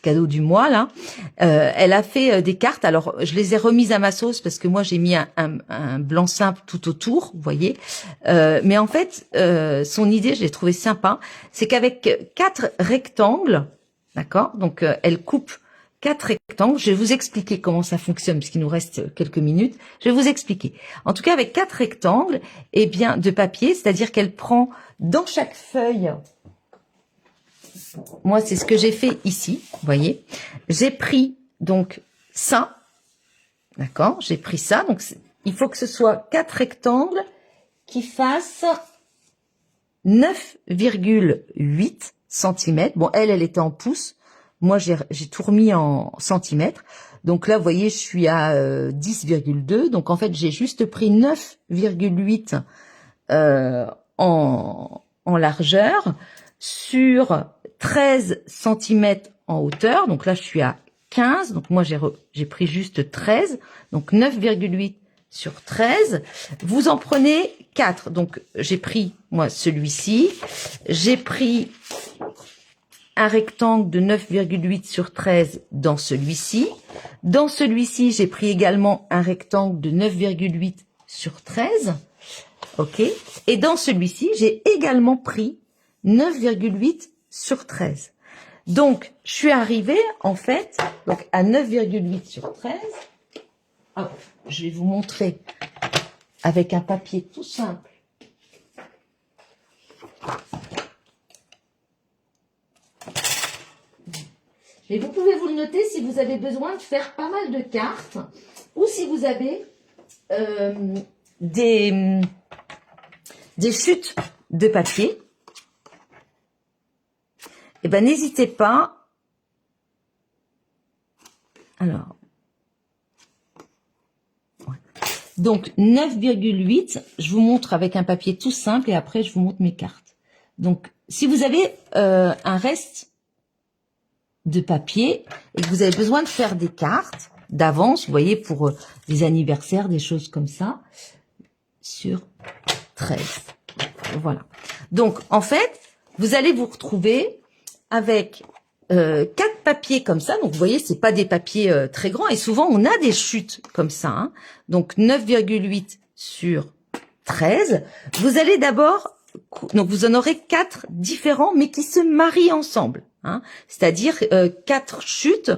cadeaux du mois là. Elle a fait des cartes. Alors je les ai remises à ma sauce parce que moi j'ai mis un blanc simple tout autour, vous voyez. Mais en fait son idée, je l'ai trouvé sympa, c'est qu'avec 4 rectangles, d'accord. Donc elle coupe 4 rectangles. Je vais vous expliquer comment ça fonctionne puisqu'il nous reste quelques minutes. Je vais vous expliquer. En tout cas, avec 4 rectangles, eh bien, de papier, c'est-à-dire qu'elle prend dans chaque feuille. Moi, c'est ce que j'ai fait ici. Vous voyez, j'ai pris donc ça. D'accord, j'ai pris ça. Donc, il faut que ce soit 4 rectangles qui fassent 9,8 cm. Bon, elle était en pouces. Moi, j'ai tout remis en centimètres. Donc là, vous voyez, je suis à 10,2. Donc, en fait, j'ai juste pris 9,8 en largeur sur 13 cm en hauteur. Donc là, je suis à 15. Donc, moi, j'ai pris juste 13. Donc, 9,8 sur 13. Vous en prenez 4. Donc, j'ai pris, moi, celui-ci. J'ai pris un rectangle de 9,8 sur 13 dans celui-ci. Dans celui-ci, j'ai pris également un rectangle de 9,8 sur 13. OK. Et dans celui-ci, j'ai également pris 9,8 sur 13. Donc, je suis arrivée, en fait, donc à 9,8 sur 13. Hop, je vais vous montrer avec un papier tout simple. Et vous pouvez vous le noter si vous avez besoin de faire pas mal de cartes ou si vous avez des chutes de papier. Eh ben, n'hésitez pas. Alors, ouais. Donc 9,8, je vous montre avec un papier tout simple et après je vous montre mes cartes. Donc, si vous avez un reste de papier et que vous avez besoin de faire des cartes, d'avance, vous voyez, pour des anniversaires, des choses comme ça, sur 13. Voilà. Donc, en fait, vous allez vous retrouver avec 4 papiers comme ça. Donc, vous voyez, c'est pas des papiers très grands. Et souvent, on a des chutes comme ça. Hein. Donc, 9,8 sur 13. Vous allez d'abord... Donc, vous en aurez 4 différents, mais qui se marient ensemble. Hein. C'est-à-dire 4 chutes,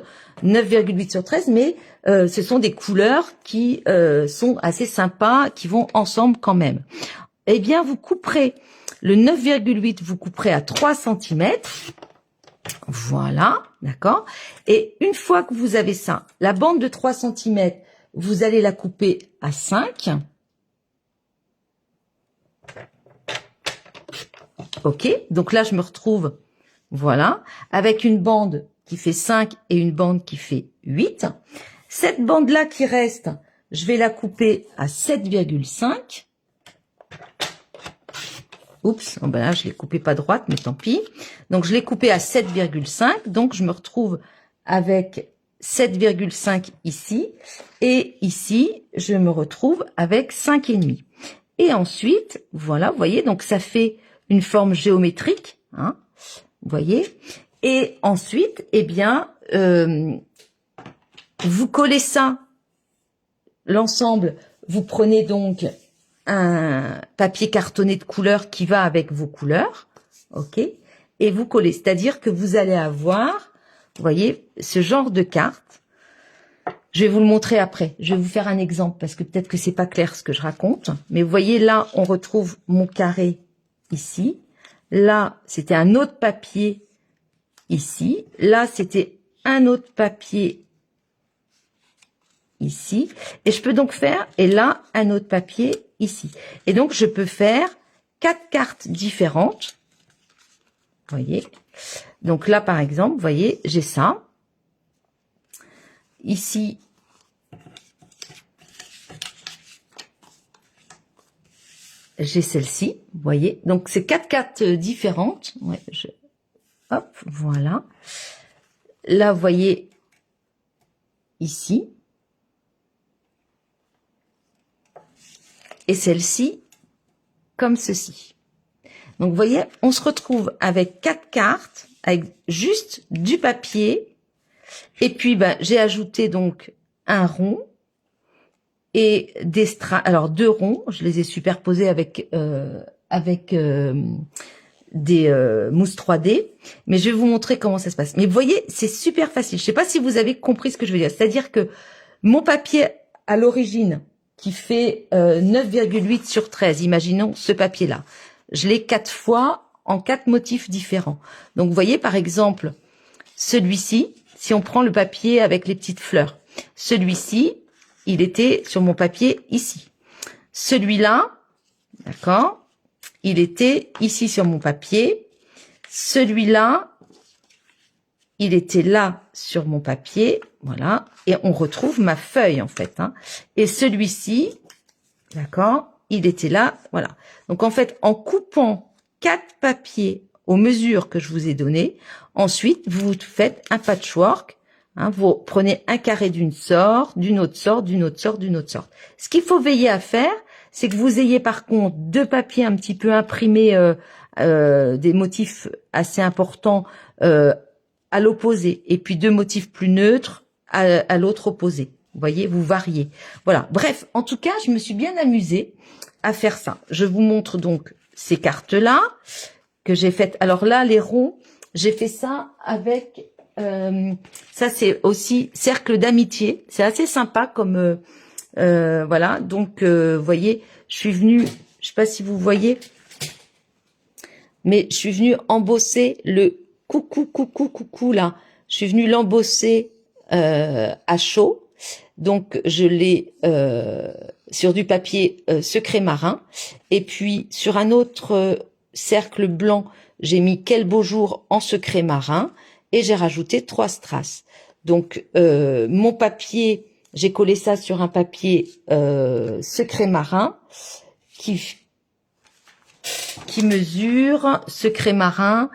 9,8 sur 13, mais ce sont des couleurs qui sont assez sympas, qui vont ensemble quand même. Eh bien, vous couperez le 9,8, vous couperez à 3 cm. Voilà, d'accord. Et une fois que vous avez ça, la bande de 3 cm, vous allez la couper à 5. Ok, donc là, je me retrouve, voilà, avec une bande qui fait 5 et une bande qui fait 8. Cette bande-là qui reste, je vais la couper à 7,5. Oups, oh ben là, je l'ai coupé pas droite, mais tant pis. Donc, je l'ai coupé à 7,5. Donc, je me retrouve avec 7,5 ici. Et ici, je me retrouve avec 5,5. Et ensuite, voilà, vous voyez, donc ça fait une forme géométrique, hein, vous voyez. Et ensuite, eh bien, vous collez ça, l'ensemble, vous prenez donc un papier cartonné de couleur qui va avec vos couleurs, ok, et vous collez. C'est-à-dire que vous allez avoir, vous voyez, ce genre de carte. Je vais vous le montrer après. Je vais vous faire un exemple parce que peut-être que c'est pas clair ce que je raconte. Mais vous voyez, là, on retrouve mon carré ici. Là, c'était un autre papier ici. Là, c'était un autre papier ici. Et je peux donc faire, et là, un autre papier ici. Et donc, je peux faire 4 cartes différentes. Vous voyez. Donc là, par exemple, vous voyez, j'ai ça. Ici, j'ai celle-ci, vous voyez. Donc, c'est 4 cartes différentes. Ouais, hop, voilà. Là, vous voyez, ici. Et celle-ci, comme ceci. Donc, vous voyez, on se retrouve avec 4 cartes, avec juste du papier. Et puis, ben, j'ai ajouté donc un rond et des strass. Alors, 2 ronds, je les ai superposés avec des mousses 3D. Mais je vais vous montrer comment ça se passe. Mais vous voyez, c'est super facile. Je sais pas si vous avez compris ce que je veux dire. C'est-à-dire que mon papier, à l'origine, qui fait 9,8 sur 13, imaginons ce papier-là. Je l'ai 4 fois en 4 motifs différents. Donc, vous voyez, par exemple, celui-ci, si on prend le papier avec les petites fleurs, celui-ci, il était sur mon papier ici. Celui-là, d'accord, il était ici sur mon papier. Celui-là, il était là sur mon papier, voilà, et on retrouve ma feuille en fait. Hein. Et celui-ci, d'accord, il était là, voilà. Donc en fait, en coupant 4 papiers aux mesures que je vous ai données, ensuite vous faites un patchwork. Hein, vous prenez un carré d'une sorte, d'une autre sorte, d'une autre sorte, d'une autre sorte. Ce qu'il faut veiller à faire, c'est que vous ayez par contre 2 papiers un petit peu imprimés, des motifs assez importants à l'opposé, et puis 2 motifs plus neutres à l'autre opposé. Vous voyez, vous variez. Voilà. Bref, en tout cas, je me suis bien amusée à faire ça. Je vous montre donc ces cartes-là que j'ai faites. Alors là, les ronds, j'ai fait ça avec... ça, c'est aussi cercle d'amitié. C'est assez sympa comme... voilà. Donc, vous voyez, je suis venue... Je sais pas si vous voyez, mais je suis venue embosser le coucou, coucou, coucou, là. Je suis venue l'embosser à chaud. Donc, je l'ai sur du papier secret marin. Et puis, sur un autre cercle blanc, j'ai mis Quel beau jour en secret marin. Et j'ai rajouté 3 strass. Donc, mon papier, j'ai collé ça sur un papier secret marin qui mesure secret marin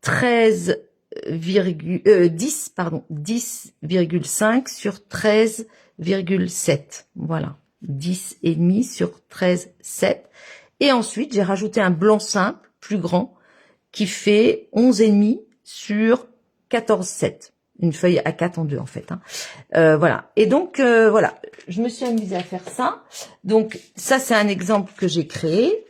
13 10, pardon, 10,5 sur 13,7. Voilà. 10 et demi sur 13,7. Et ensuite, j'ai rajouté un blanc simple, plus grand, qui fait 11 et demi sur 14,7. Une feuille A4 en deux, en fait. Hein. Voilà. Et donc, voilà. Je me suis amusée à faire ça. Donc, ça, c'est un exemple que j'ai créé.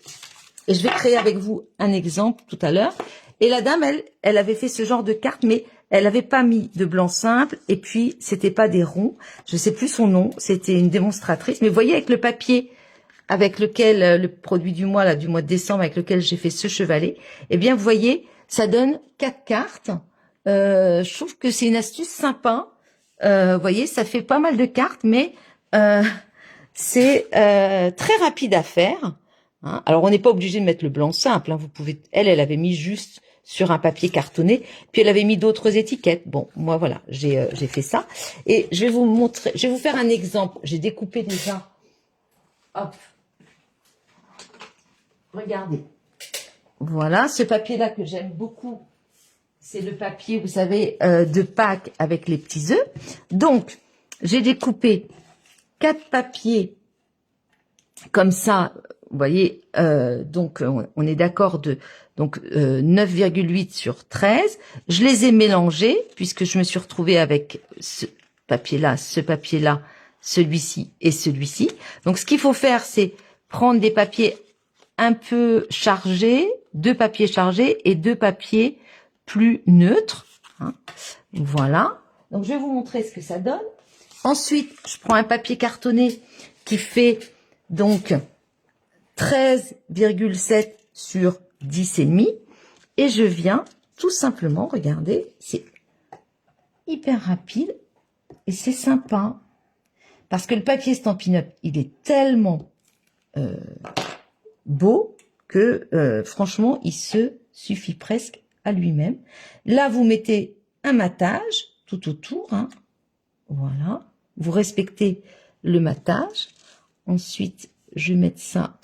Et je vais créer avec vous un exemple tout à l'heure. Et la dame, elle avait fait ce genre de carte, mais elle n'avait pas mis de blanc simple. Et puis, c'était pas des ronds. Je sais plus son nom. C'était une démonstratrice. Mais vous voyez, avec le papier avec lequel, le produit du mois, là, du mois de décembre, avec lequel j'ai fait ce chevalet, eh bien, vous voyez, ça donne 4 cartes. Je trouve que c'est une astuce sympa. Vous voyez, ça fait pas mal de cartes, mais c'est très rapide à faire. Hein. Alors, on n'est pas obligé de mettre le blanc simple. Hein. Vous pouvez. Elle avait mis juste sur un papier cartonné, puis elle avait mis d'autres étiquettes. Bon, moi voilà, j'ai fait ça. Et je vais vous montrer. Je vais vous faire un exemple. J'ai découpé déjà. Hop. Regardez. Voilà, ce papier-là que j'aime beaucoup. C'est le papier, vous savez, de Pâques avec les petits œufs. Donc, j'ai découpé 4 papiers comme ça. Vous voyez, donc on est d'accord de donc 9,8 sur 13. Je les ai mélangés puisque je me suis retrouvée avec ce papier-là, celui-ci et celui-ci. Donc, ce qu'il faut faire, c'est prendre des papiers un peu chargés, 2 papiers chargés et 2 papiers plus neutre, hein. Voilà. Donc, je vais vous montrer ce que ça donne. Ensuite, je prends un papier cartonné qui fait donc 13,7 sur 10,5 et je viens tout simplement, regardez, c'est hyper rapide et c'est sympa parce que le papier Stampin' Up, il est tellement beau que franchement, il se suffit presque à lui-même. Là, vous mettez un matage tout autour. Hein. Voilà. Vous respectez le matage. Ensuite, je vais mettre ça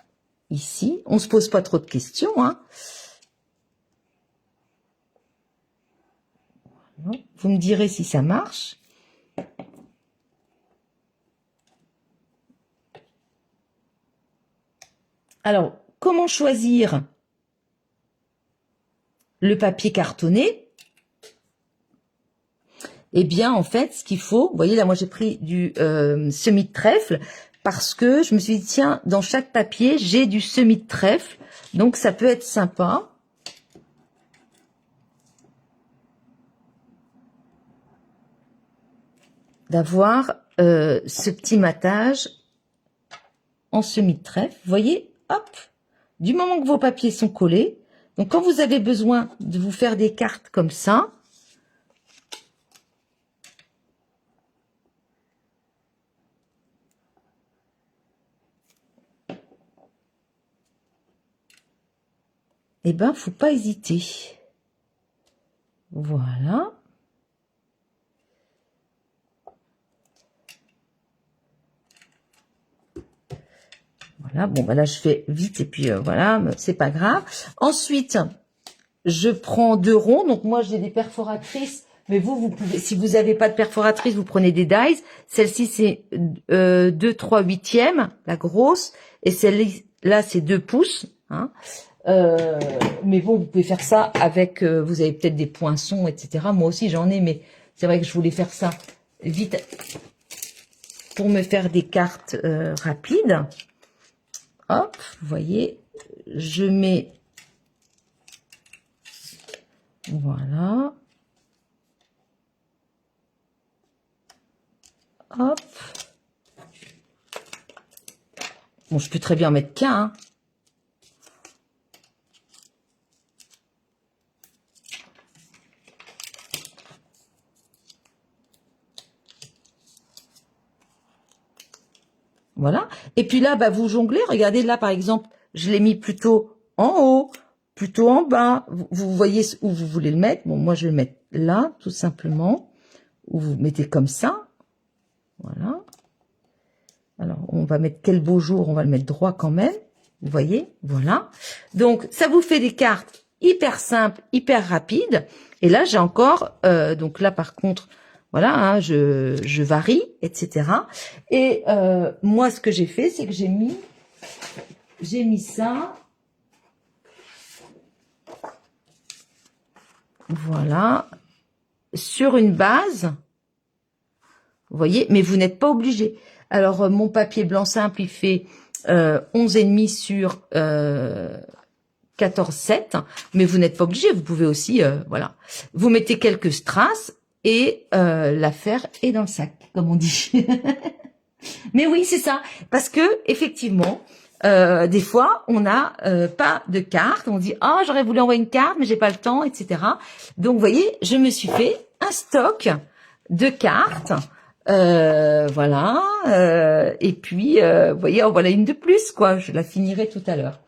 ici. On se pose pas trop de questions. Hein. Voilà. Vous me direz si ça marche. Alors, comment choisir le papier cartonné? Eh bien, en fait, ce qu'il faut, vous voyez, là, moi, j'ai pris du semis de trèfle parce que je me suis dit, tiens, dans chaque papier, j'ai du semis de trèfle. Donc, ça peut être sympa. D'avoir ce petit matage en semis de trèfle. Vous voyez, hop, du moment que vos papiers sont collés, donc quand vous avez besoin de vous faire des cartes comme ça, eh ben, faut pas hésiter. Voilà. Voilà, bon, ben là, je fais vite et puis voilà, c'est pas grave. Ensuite, je prends 2 ronds. Donc, moi, j'ai des perforatrices, mais vous pouvez, si vous n'avez pas de perforatrice, vous prenez des dies. Celle-ci, c'est 2/3/8e, la grosse, et celle-là, c'est 2 pouces. Hein. Mais bon, vous pouvez faire ça avec, vous avez peut-être des poinçons, etc. Moi aussi, j'en ai, mais c'est vrai que je voulais faire ça vite pour me faire des cartes rapides. Hop, vous voyez, je mets, voilà, hop, bon, je peux très bien en mettre qu'un, hein. Voilà. Et puis là, bah, vous jonglez. Regardez là, par exemple, je l'ai mis plutôt en haut, plutôt en bas. Vous voyez où vous voulez le mettre. Bon, moi, je vais le mettre là, tout simplement. Ou vous mettez comme ça. Voilà. Alors, on va mettre quel beau jour. On va le mettre droit quand même. Vous voyez, voilà. Donc, ça vous fait des cartes hyper simples, hyper rapides. Et là, j'ai encore, donc là, par contre, voilà, hein, je varie, etc. Et moi, ce que j'ai fait, c'est que j'ai mis ça, voilà, sur une base. Vous voyez, mais vous n'êtes pas obligé. Alors, mon papier blanc simple, il fait 11,5 sur 14,7, mais vous n'êtes pas obligé. Vous pouvez aussi, voilà. Vous mettez quelques strass et l'affaire est dans le sac, comme on dit. Mais oui, c'est ça. Parce que, effectivement, des fois, on n'a pas de carte. On dit, ah, j'aurais voulu envoyer une carte, mais j'ai pas le temps, etc. Donc, vous voyez, je me suis fait un stock de cartes. Voilà. Et puis, vous voyez, en voilà une de plus, quoi. Je la finirai tout à l'heure.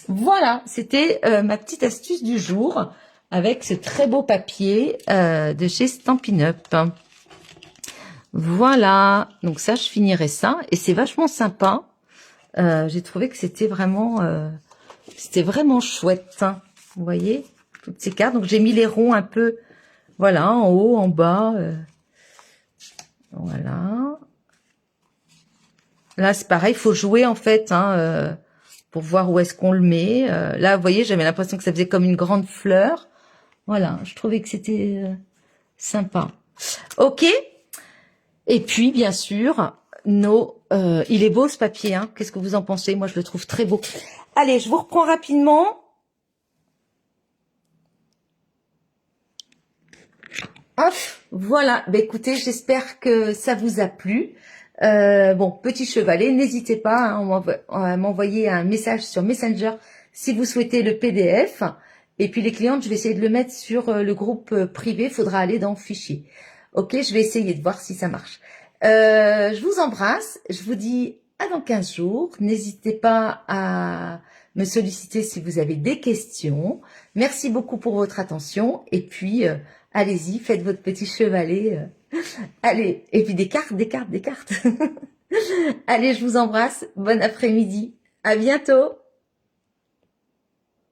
Voilà, c'était ma petite astuce du jour avec ce très beau papier de chez Stampin' Up. Voilà, donc ça, je finirai ça. Et c'est vachement sympa. J'ai trouvé que c'était vraiment chouette. Hein. Vous voyez, toutes ces cartes. Donc, j'ai mis les ronds un peu, voilà, en haut, en bas. Voilà. Là, c'est pareil, il faut jouer, en fait, hein, pour voir où est-ce qu'on le met. Là, vous voyez, j'avais l'impression que ça faisait comme une grande fleur. Voilà, je trouvais que c'était sympa. Ok. Et puis, bien sûr, il est beau ce papier, hein. Qu'est-ce que vous en pensez? Moi, je le trouve très beau. Allez, je vous reprends rapidement. Hop, voilà. Ben, écoutez, j'espère que ça vous a plu. Bon, petit chevalet, n'hésitez pas hein, à m'envoyer un message sur Messenger si vous souhaitez le PDF. Et puis les clientes, je vais essayer de le mettre sur le groupe privé. Il faudra aller dans Fichier. Ok, je vais essayer de voir si ça marche. Je vous embrasse. Je vous dis à dans 15 jours. N'hésitez pas à me solliciter si vous avez des questions. Merci beaucoup pour votre attention. Et puis, allez-y, faites votre petit chevalet. Allez, et puis des cartes. Allez, je vous embrasse. Bon après-midi. À bientôt.